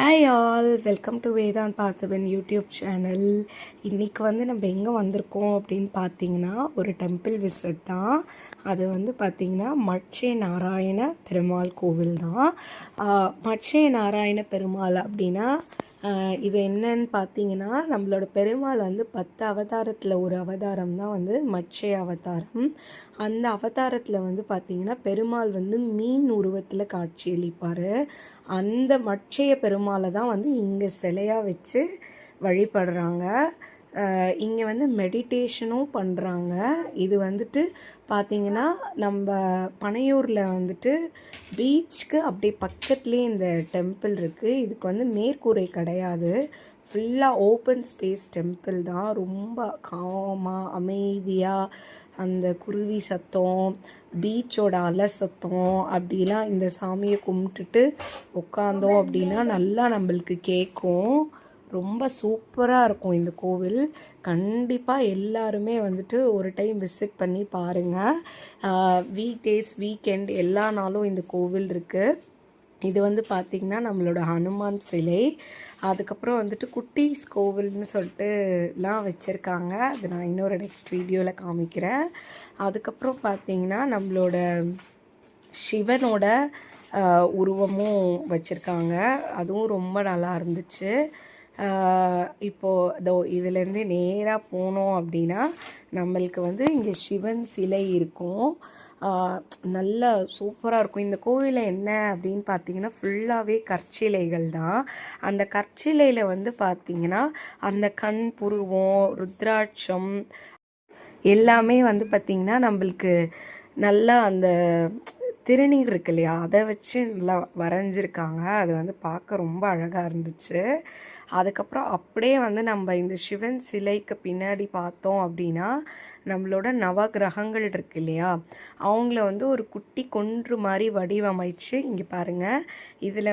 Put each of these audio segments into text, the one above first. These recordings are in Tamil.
Hi all, welcome to Vedhan Parthiban YouTube channel. இன்றைக்கி நம்ம எங்கே வந்திருக்கோம் அப்படின்னு பார்த்தீங்கன்னா, ஒரு டெம்பிள் விசிட் தான். அது பார்த்திங்கன்னா மட்சே நாராயண பெருமாள் கோவில் தான். மட்சே நாராயண பெருமாள் அப்படின்னா இது என்னன்னு பார்த்தீங்கன்னா, நம்மளோட பெருமாள் 10 அவதாரத்தில் ஒரு அவதாரம் தான் மட்சே அவதாரம். அந்த அவதாரத்தில் பார்த்தீங்கன்னா பெருமாள் மீன் உருவத்தில் காட்சியளிப்பார். அந்த மட்சைய பெருமாளை தான் இங்கே சிலையாக வச்சு வழிபடுறாங்க. இங்கே மெடிடேஷனும் பண்ணுறாங்க. இது பார்த்திங்கன்னா நம்ம பனையூரில் பீச்சுக்கு அப்படியே பக்கத்துலேயே இந்த டெம்பிள் இருக்குது. இதுக்கு மேற்கூரை கிடையாது, ஃபுல்லாக ஓப்பன் ஸ்பேஸ் டெம்பிள் தான். ரொம்ப காமாக அமைதியாக அந்த குருவி சத்தம், பீச்சோட அலை சத்தம் அப்படிலாம் இந்த சாமியை கும்பிட்டுட்டு உட்காந்தோம் அப்படின்னா நல்லா நம்மளுக்கு கேட்கும். ரொம்ப சூப்பராக இருக்கும் இந்த கோவில். கண்டிப்பாக எல்லாருமே ஒரு டைம் விசிட் பண்ணி பாருங்கள். வீக் டேஸ், வீக்கெண்ட் எல்லா நாளும் இந்த கோவில் இருக்குது. இது பார்த்திங்கன்னா நம்மளோட ஹனுமான் சிலை. அதுக்கப்புறம் குட்டீஸ் கோவில்னு சொல்லிட்டுலாம் வச்சுருக்காங்க. அது நான் இன்னொரு நெக்ஸ்ட் வீடியோவில் காமிக்கிறேன். அதுக்கப்புறம் பார்த்திங்கன்னா நம்மளோட சிவனோட உருவமும் வச்சுருக்காங்க. அதுவும் ரொம்ப நல்லா இருந்துச்சு. இப்போது இதுலேருந்து நேராக போனோம் அப்படின்னா நம்மளுக்கு இங்கே சிவன் சிலை இருக்கும். நல்ல சூப்பராக இருக்கும். இந்த கோவிலில் என்ன அப்படின்னு பார்த்தீங்கன்னா ஃபுல்லாகவே கற்சிலைகள் தான். அந்த கற்சிலையில் பார்த்திங்கன்னா அந்த கண் புருவம், ருத்ராட்சம் எல்லாமே பார்த்திங்கன்னா நம்மளுக்கு நல்லா அந்த திருநீர் இருக்கு இல்லையா, அதை வச்சு நல்லா வரைஞ்சிருக்காங்க. அது பார்க்க ரொம்ப அழகாக இருந்துச்சு. அதுக்கப்புறம் அப்படியே நம்ம இந்த சிவன் சிலைக்கு பின்னாடி பார்த்தோம் அப்படின்னா நம்மளோட நவகிரகங்கள் இருக்கு இல்லையா, அவங்கள ஒரு குட்டி கொன்று மாதிரி வடிவமைச்சு இங்கே பாருங்கள். இதில்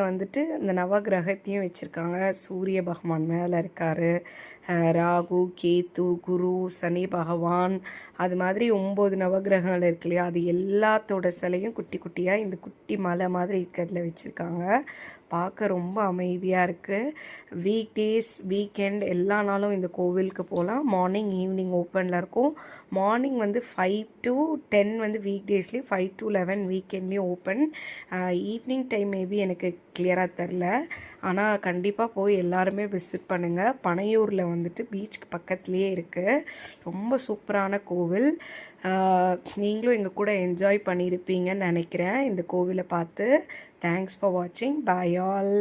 இந்த நவகிரகத்தையும் வச்சுருக்காங்க. சூரிய பகவான் மேலே இருக்கார், ராகு, கேத்து, குரு, சனி பகவான், அது மாதிரி 9 நவகிரகங்கள் இருக்கு இல்லையா, அது எல்லாத்தோட சிலையும் குட்டி குட்டியாக இந்த குட்டி மலை மாதிரி இருக்கிறதுல வச்சுருக்காங்க. பார்க்க ரொம்ப அமைதியாக இருக்குது. வீக் டேஸ், வீக்கெண்ட் எல்லா நாளும் இந்த கோவிலுக்கு போகலாம். மார்னிங் ஈவினிங் ஓப்பனில் இருக்கும். மார்னிங் 5 to 10 வீக் டேஸ்லேயும், 5 to 11 வீக்கெண்ட்லேயும் ஓப்பன். ஈவினிங் டைம் மேபி எனக்கு கிளியராக தெரில. ஆனால் கண்டிப்பாக போய் எல்லாருமே விசிட் பண்ணுங்கள். பனையூரில் பீச்சுக்கு பக்கத்துலேயே இருக்குது. ரொம்ப சூப்பரான கோவில். நீங்களும் எங்கள் கூட என்ஜாய் பண்ணியிருப்பீங்கன்னு நினைக்கிறேன் இந்த கோவிலை பார்த்து. தேங்க்ஸ் ஃபார் வாட்சிங். Bye all.